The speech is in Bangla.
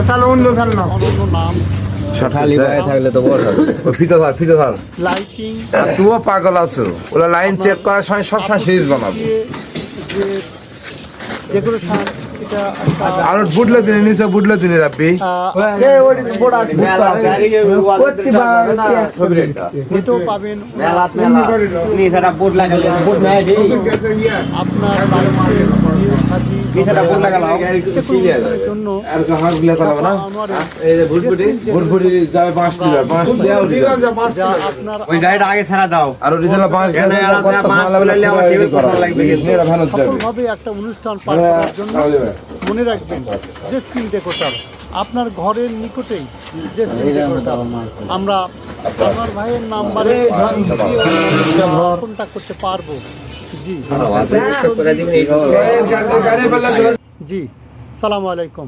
তাহলে অন্য ফেল না, অনন্য নাম খালি বাইরে থাকলে তো বড় ফিতে থাক লাইটিং তুইও পাগল আছো ওরা লাইন চেক করার সময় সবসময় সিরিজ বানাবো যে ডেকোরেশন এটা আর বুটলে দিনে নিচে বুটলে দিনে রাব্বি এটাও পাবেন আপনার জন্য ওই গাড়িটা আগে ছাড়া দাও আর রিজালা সফলভাবে একটা অনুষ্ঠান পার করার জন্য মনে রাখবেন যে স্ক্রিন ডেকোরেটর আপনার ঘরের নিকটেই যে স্ক্রিন ডেকোরেটর আমরা আমার ভাইয়ের নাম্বারে কন্ট্যাক্ট করতে পারবো। জি জি, সালামু আলাইকুম।